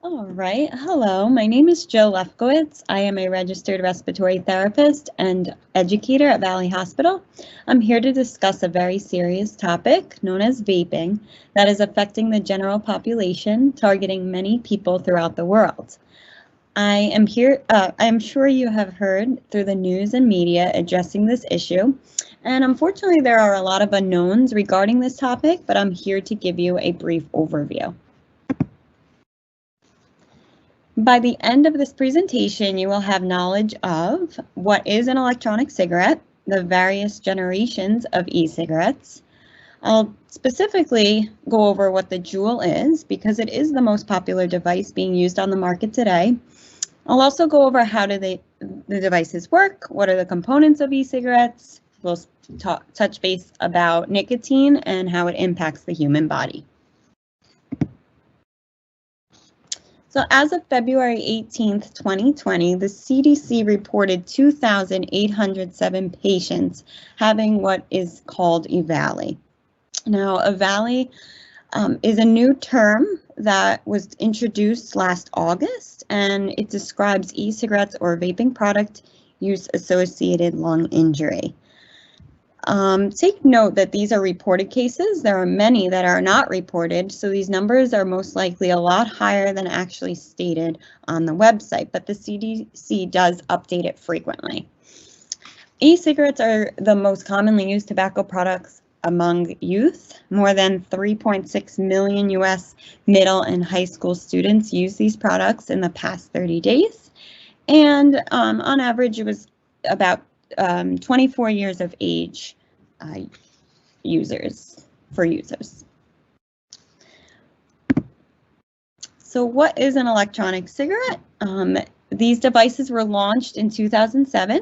All right. Hello, my name is Jill Lefkowitz. I am a registered respiratory therapist and educator at Valley Hospital. I'm here to discuss a very serious topic known as vaping that is affecting the general population, targeting many people throughout the world. I am sure you have heard through the news and media addressing this issue. And unfortunately, there are a lot of unknowns regarding this topic, but I'm here to give you a brief overview. By the end of this presentation, you will have knowledge of what is an electronic cigarette, the various generations of e-cigarettes. I'll specifically go over what the Juul is because it is the most popular device being used on the market today. I'll also go over how do the devices work, what are the components of e-cigarettes. We'll touch base about nicotine and how it impacts the human body. So as of February 18th, 2020, the CDC reported 2,807 patients having what is called EVALI. Now, EVALI is a new term that was introduced last August, and it describes e-cigarettes or vaping product use associated lung injury. Take note that these are reported cases. There are many that are not reported, so these numbers are most likely a lot higher than actually stated on the website, but the CDC does update it frequently. E-cigarettes are the most commonly used tobacco products among youth. More than 3.6 million US middle and high school students use these products in the past 30 days. And on average, it was about 24 years of age users. So what is an electronic cigarette? These devices were launched in 2007.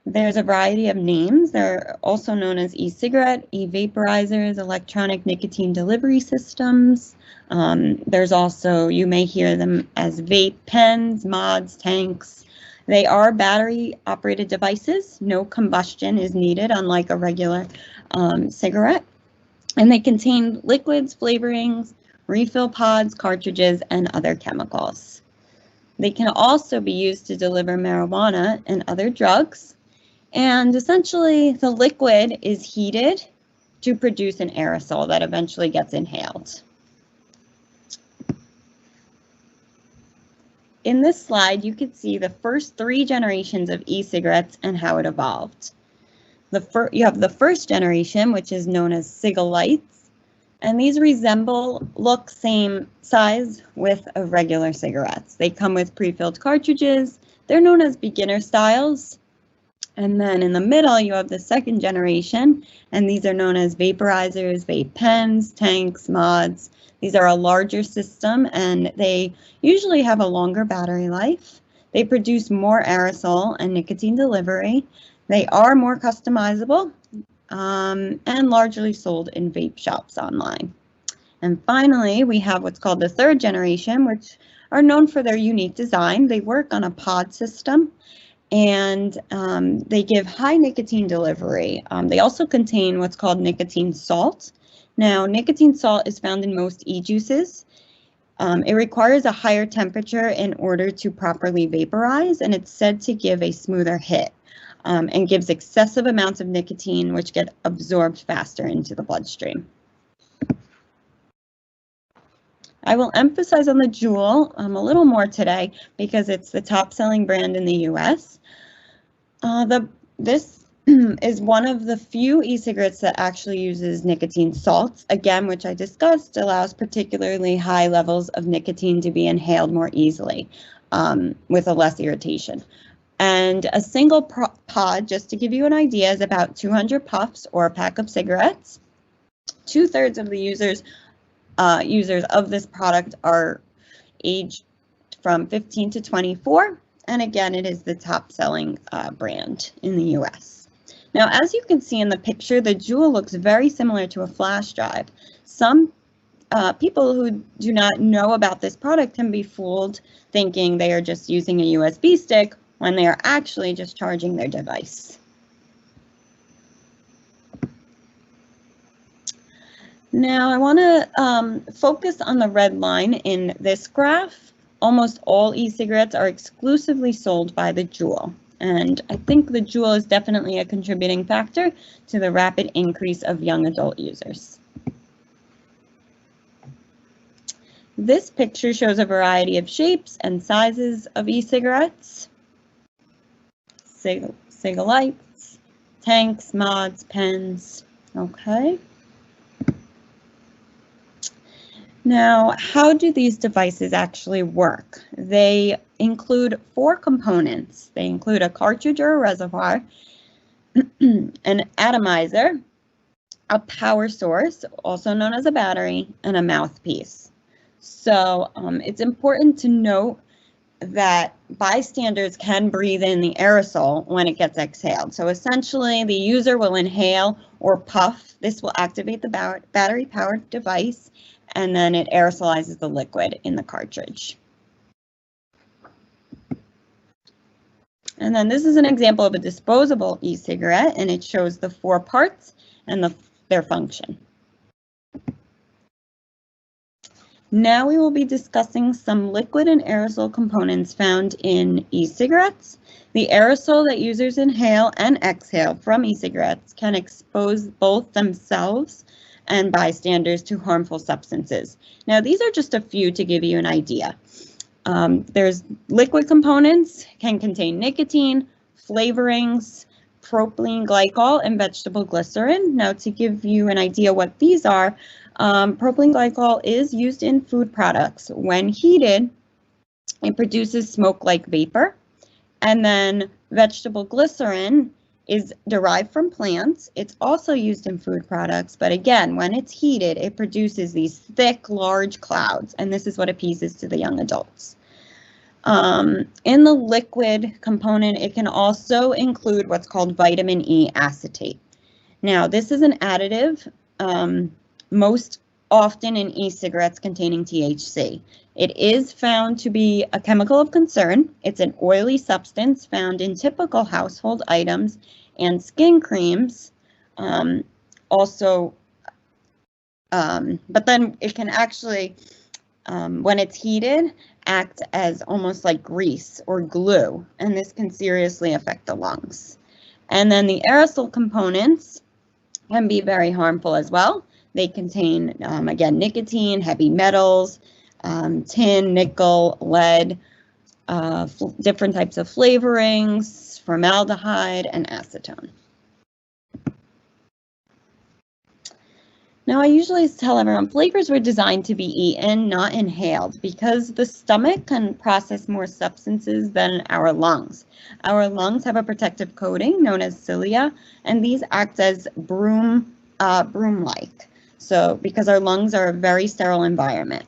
There's a variety of names. They're also known as e-cigarette, e-vaporizers, electronic nicotine delivery systems. There's also, you may hear them as vape pens, mods, tanks. They are battery-operated devices. No combustion is needed, unlike a regular cigarette. And they contain liquids, flavorings, refill pods, cartridges, and other chemicals. They can also be used to deliver marijuana and other drugs. And essentially, the liquid is heated to produce an aerosol that eventually gets inhaled. In this slide, you can see the first 3 generations of e-cigarettes and how it evolved. You have the first generation, which is known as Cig-a-lights, and these look same size with regular cigarettes. They come with pre-filled cartridges. They're known as beginner styles. And then in the middle, you have the second generation, and these are known as vaporizers, vape pens, tanks, mods. These are a larger system, and they usually have a longer battery life. They produce more aerosol and nicotine delivery. They are more customizable and largely sold in vape shops online. And finally, we have what's called the third generation, which are known for their unique design. They work on a pod system, and they give high nicotine delivery. They also contain what's called nicotine salt. Now, nicotine salt is found in most e-juices. It requires a higher temperature in order to properly vaporize, and it's said to give a smoother hit and gives excessive amounts of nicotine, which get absorbed faster into the bloodstream. I will emphasize on the Juul a little more today because it's the top-selling brand in the US. This is one of the few e-cigarettes that actually uses nicotine salts, again, which I discussed, allows particularly high levels of nicotine to be inhaled more easily with a less irritation. And a single pod, just to give you an idea, is about 200 puffs or a pack of cigarettes. 2/3 of the users of this product are aged from 15 to 24. And again, it is the top-selling brand in the US. Now, as you can see in the picture, the Juul looks very similar to a flash drive. Some people who do not know about this product can be fooled thinking they are just using a USB stick when they are actually just charging their device. Now, I want to focus on the red line in this graph. almost all e-cigarettes are exclusively sold by the Juul. And I think the Juul is definitely a contributing factor to the rapid increase of young adult users. This picture shows a variety of shapes and sizes of e-cigarettes. Cigalites, tanks, mods, pens, okay. Now, how do these devices actually work? They include 4 components. They include a cartridge or a reservoir, an atomizer, a power source, also known as a battery, and a mouthpiece. So it's important to note that bystanders can breathe in the aerosol when it gets exhaled. So essentially, the user will inhale or puff. This will activate the battery-powered device, and then it aerosolizes the liquid in the cartridge. And then this is an example of a disposable e-cigarette, and it shows the 4 parts and their function. Now we will be discussing some liquid and aerosol components found in e-cigarettes. The aerosol that users inhale and exhale from e-cigarettes can expose both themselves and bystanders to harmful substances. Now, these are just a few to give you an idea. There's liquid components, can contain nicotine, flavorings, propylene glycol, and vegetable glycerin. Now, to give you an idea what these are, propylene glycol is used in food products. When heated, it produces smoke-like vapor. And then vegetable glycerin is derived from plants. It's also used in food products, but again, when it's heated, it produces these thick, large clouds, and this is what appeases to the young adults. In the liquid component, it can also include what's called vitamin E acetate. Now, this is an additive, most often in e-cigarettes containing THC. It is found to be a chemical of concern. It's an oily substance found in typical household items and skin creams. But then it can actually, when it's heated, act as almost like grease or glue, and this can seriously affect the lungs. And then the aerosol components can be very harmful as well. They contain, again, nicotine, heavy metals, tin, nickel, lead, different types of flavorings, formaldehyde, and acetone. Now, I usually tell everyone flavors were designed to be eaten, not inhaled, because the stomach can process more substances than our lungs. Our lungs have a protective coating known as cilia, and these act as broom-like. So, because our lungs are a very sterile environment.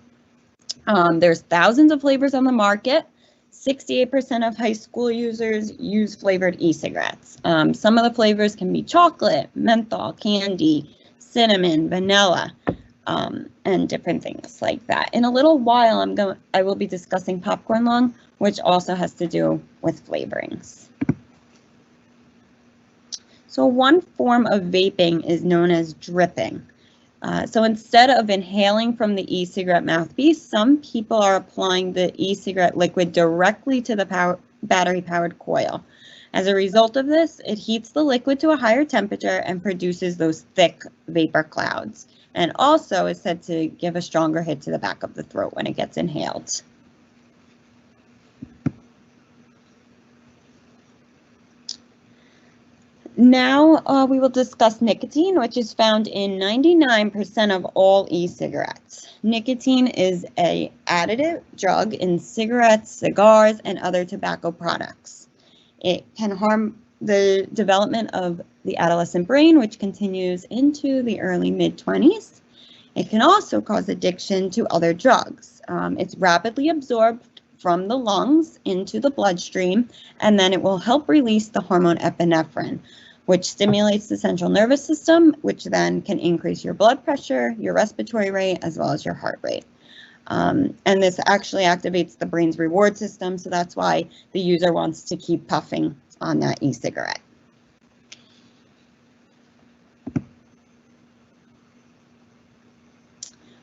There's thousands of flavors on the market. 68% of high school users use flavored e-cigarettes. Some of the flavors can be chocolate, menthol, candy, cinnamon, vanilla, and different things like that. In a little while, I will be discussing popcorn lung, which also has to do with flavorings. So one form of vaping is known as dripping. So instead of inhaling from the e-cigarette mouthpiece, some people are applying the e-cigarette liquid directly to the battery-powered coil. As a result of this, it heats the liquid to a higher temperature and produces those thick vapor clouds, and also is said to give a stronger hit to the back of the throat when it gets inhaled. Now we will discuss nicotine, which is found in 99% of all e-cigarettes. Nicotine is an additive drug in cigarettes, cigars, and other tobacco products. It can harm the development of the adolescent brain, which continues into the early mid-20s. It can also cause addiction to other drugs. It's rapidly absorbed from the lungs into the bloodstream, and then it will help release the hormone epinephrine, which stimulates the central nervous system, which then can increase your blood pressure, your respiratory rate, as well as your heart rate. And this actually activates the brain's reward system, so that's why the user wants to keep puffing on that e-cigarette.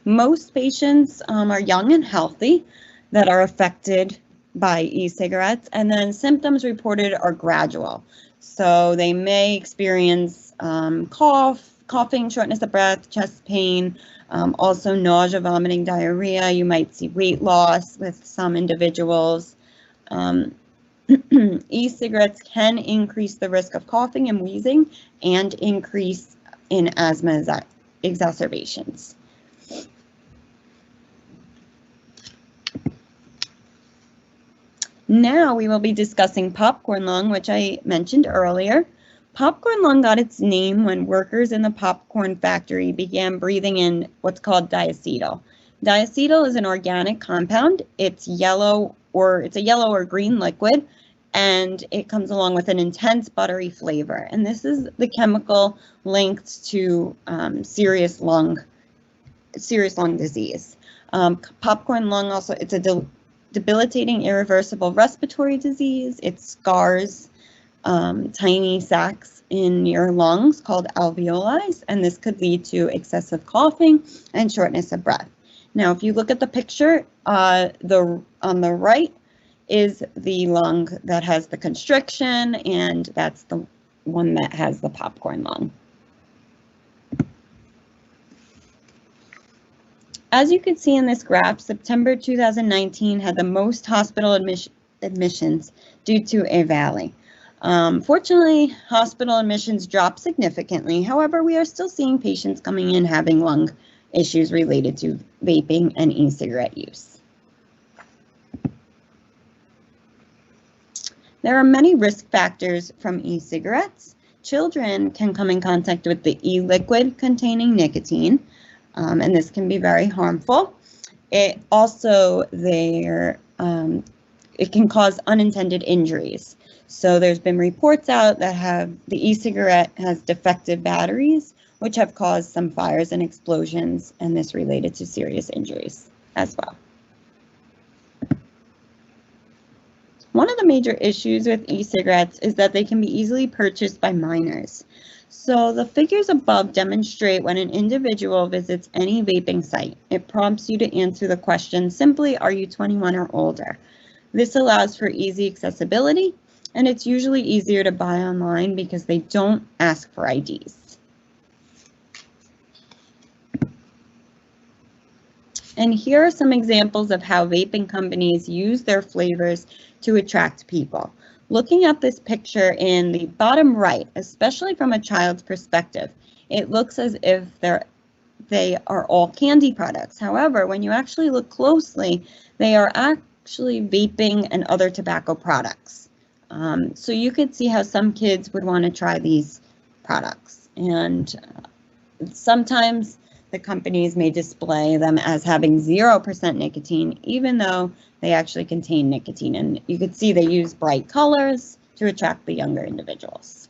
Most patients are young and healthy. that are affected by e-cigarettes, and then symptoms reported are gradual. So they may experience coughing, shortness of breath, chest pain, also nausea, vomiting, diarrhea. You might see weight loss with some individuals. E-cigarettes can increase the risk of coughing and wheezing and increase in asthma exacerbations. Now we will be discussing popcorn lung, which I mentioned earlier. Popcorn lung got its name when workers in the popcorn factory began breathing in what's called diacetyl. Diacetyl is an organic compound. It's a yellow or green liquid, and it comes along with an intense buttery flavor. And this is the chemical linked to serious lung disease. Popcorn lung also, it's a debilitating irreversible respiratory disease. It scars tiny sacs in your lungs called alveoli, and this could lead to excessive coughing and shortness of breath. Now, if you look at the picture, on the right is the lung that has the constriction, and that's the one that has the popcorn lung. As you can see in this graph, September 2019 had the most hospital admissions due to a valley. Fortunately, hospital admissions dropped significantly. However, we are still seeing patients coming in having lung issues related to vaping and e-cigarette use. There are many risk factors from e-cigarettes. Children can come in contact with the e-liquid containing nicotine, and this can be very harmful. It also it can cause unintended injuries. So there's been reports out that the e-cigarette has defective batteries, which have caused some fires and explosions, and this related to serious injuries as well. One of the major issues with e-cigarettes is that they can be easily purchased by minors. So the figures above demonstrate when an individual visits any vaping site, it prompts you to answer the question simply, are you 21 or older? This allows for easy accessibility, and it's usually easier to buy online because they don't ask for IDs. And here are some examples of how vaping companies use their flavors to attract people. Looking at this picture in the bottom right, especially from a child's perspective, it looks as if they are all candy products. However, when you actually look closely, they are actually vaping and other tobacco products. So you could see how some kids would want to try these products. And sometimes the companies may display them as having 0% nicotine, even though they actually contain nicotine. And you could see they use bright colors to attract the younger individuals.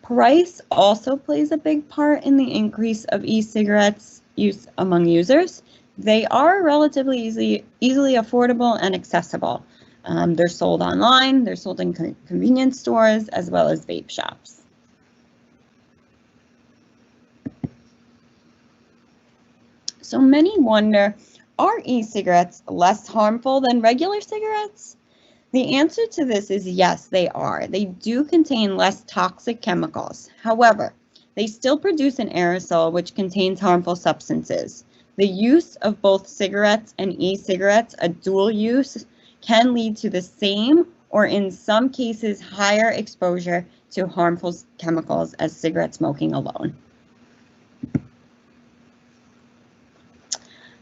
Price also plays a big part in the increase of e-cigarettes use among users. They are relatively easily affordable and accessible. They're sold online, they're sold in convenience stores, as well as vape shops. So many wonder, are e-cigarettes less harmful than regular cigarettes? The answer to this is yes, they are. They do contain less toxic chemicals. However, they still produce an aerosol which contains harmful substances. The use of both cigarettes and e-cigarettes, a dual use, can lead to the same or in some cases higher exposure to harmful chemicals as cigarette smoking alone.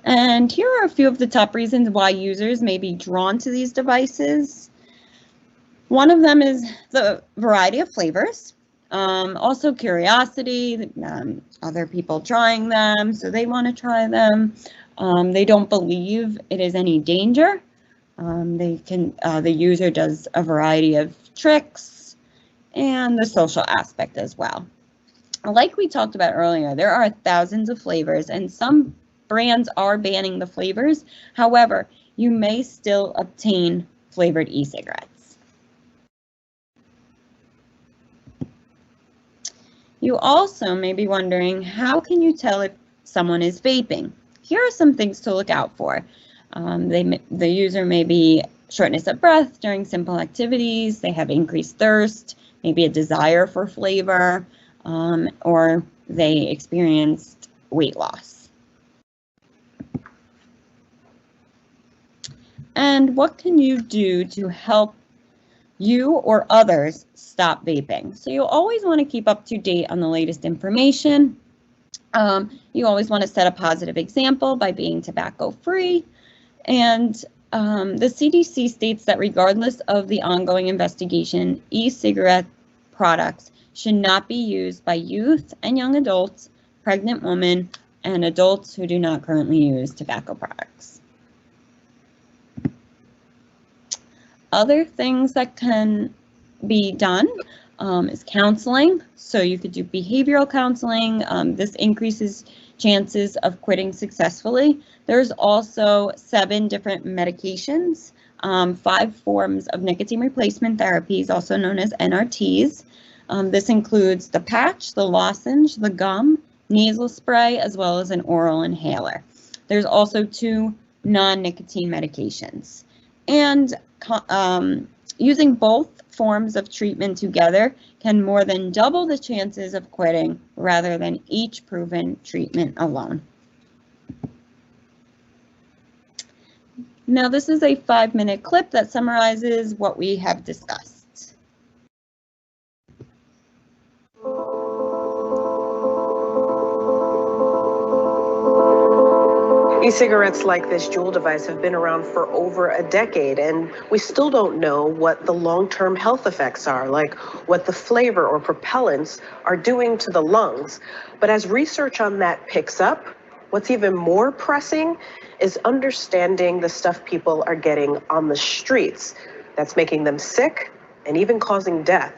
And here are a few of the top reasons why users may be drawn to these devices. One of them is the variety of flavors. Also curiosity, other people trying them, so they want to try them. They don't believe it is any danger. The user does a variety of tricks, and the social aspect as well. Like we talked about earlier, there are thousands of flavors, and some brands are banning the flavors. However, you may still obtain flavored e-cigarettes. You also may be wondering, how can you tell if someone is vaping? here are some things to look out for. The user may be shortness of breath during simple activities, they have increased thirst, maybe a desire for flavor, or they experienced weight loss. And what can you do to help you or others stop vaping? So you always want to keep up to date on the latest information. You always want to set a positive example by being tobacco-free. And the CDC states that regardless of the ongoing investigation, e-cigarette products should not be used by youth and young adults, pregnant women, and adults who do not currently use tobacco products. Other things that can be done is counseling. So you could do behavioral counseling. This increases chances of quitting successfully. There's also 7 different medications, 5 forms of nicotine replacement therapies, also known as NRTs. This includes the patch, the lozenge, the gum, nasal spray, as well as an oral inhaler. There's also 2 non-nicotine medications. And using both forms of treatment together can more than double the chances of quitting rather than each proven treatment alone. Now, this is a 5-minute clip that summarizes what we have discussed. E-cigarettes like this Juul device have been around for over a decade, and we still don't know what the long-term health effects are, like what the flavor or propellants are doing to the lungs. But as research on that picks up, what's even more pressing is understanding the stuff people are getting on the streets that's making them sick and even causing death.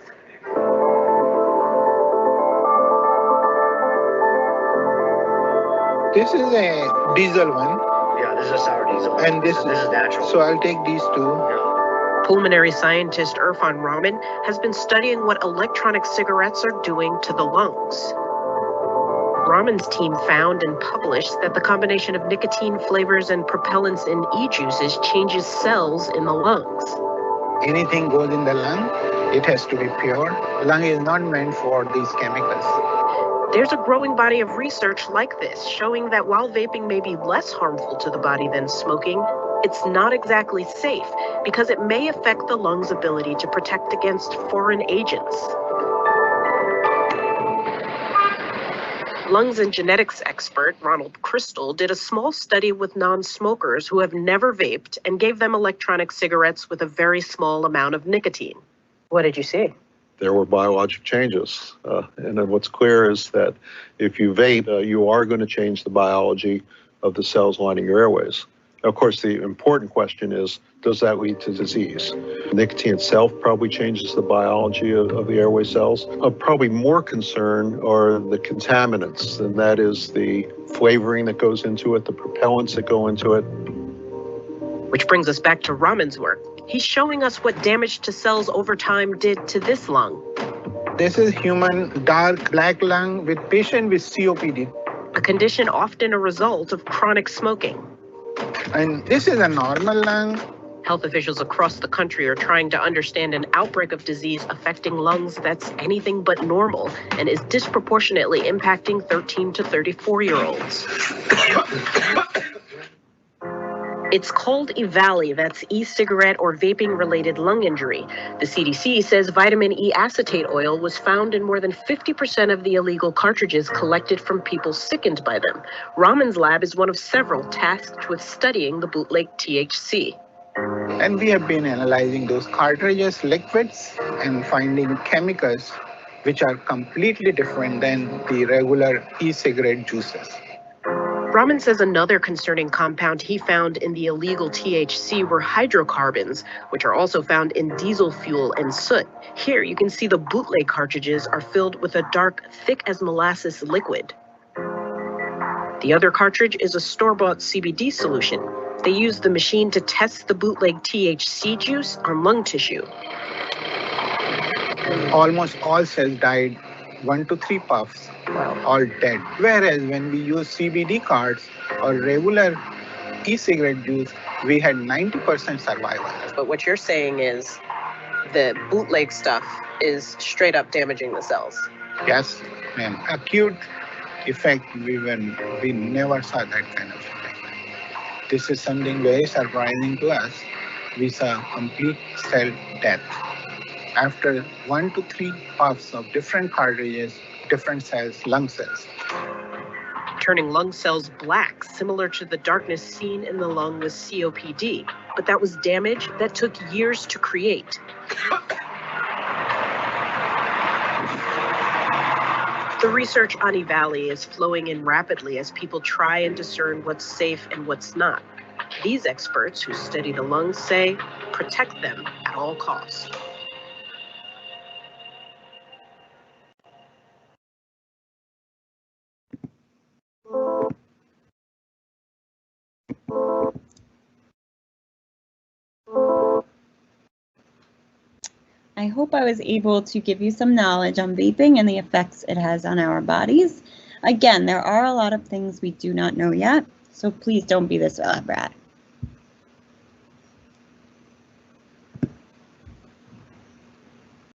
This is a diesel one. Yeah, this is a sour diesel. And this is natural. So I'll take these 2. Yeah. Pulmonary scientist Irfan Rahman has been studying what electronic cigarettes are doing to the lungs. Rahman's team found and published that the combination of nicotine, flavors, and propellants in e-juices changes cells in the lungs. Anything goes in the lung, it has to be pure. Lung is not meant for these chemicals. There's a growing body of research like this, showing that while vaping may be less harmful to the body than smoking, it's not exactly safe because it may affect the lung's ability to protect against foreign agents. Lungs and genetics expert Ronald Crystal did a small study with non-smokers who have never vaped and gave them electronic cigarettes with a very small amount of nicotine. What did you see? There were biologic changes. And then what's clear is that if you vape, you are going to change the biology of the cells lining your airways. Of course, the important question is, does that lead to disease? Nicotine itself probably changes the biology of the airway cells. Of probably more concern are the contaminants, and that is the flavoring that goes into it, the propellants that go into it. Which brings us back to Rahman's work. He's showing us what damage to cells over time did to this lung. This is human dark black lung with patient with COPD. A condition often a result of chronic smoking. And this is a normal lung. Health officials across the country are trying to understand an outbreak of disease affecting lungs that's anything but normal and is disproportionately impacting 13 to 34-year-olds. It's called EVALI, that's e-cigarette or vaping-related lung injury. The CDC says vitamin E acetate oil was found in more than 50% of the illegal cartridges collected from people sickened by them. Rahman's lab is one of several tasked with studying the bootleg THC. And we have been analyzing those cartridges, liquids, and finding chemicals which are completely different than the regular e-cigarette juices. Rahman says another concerning compound he found in the illegal THC were hydrocarbons, which are also found in diesel fuel and soot. Here you can see the bootleg cartridges are filled with a dark, thick as molasses liquid. The other cartridge is a store-bought CBD solution. They used the machine to test the bootleg THC juice on lung tissue. Almost all cells died 1 to 3 puffs, all dead. Whereas when we use CBD cards or regular e-cigarette juice, we had 90% survival. But what you're saying is the bootleg stuff is straight up damaging the cells. Yes, an acute effect, we never saw that kind of effect. This is something very surprising to us. We saw complete cell death. After 1 to 3 puffs of different cartridges, different cells, lung cells. Turning lung cells black, similar to the darkness seen in the lung with COPD. But that was damage that took years to create. The research on EVALI is flowing in rapidly as people try and discern what's safe and what's not. These experts who study the lungs say, protect them at all costs. I hope I was able to give you some knowledge on vaping and the effects it has on our bodies. Again, there are a lot of things we do not know yet, so please don't be this brat.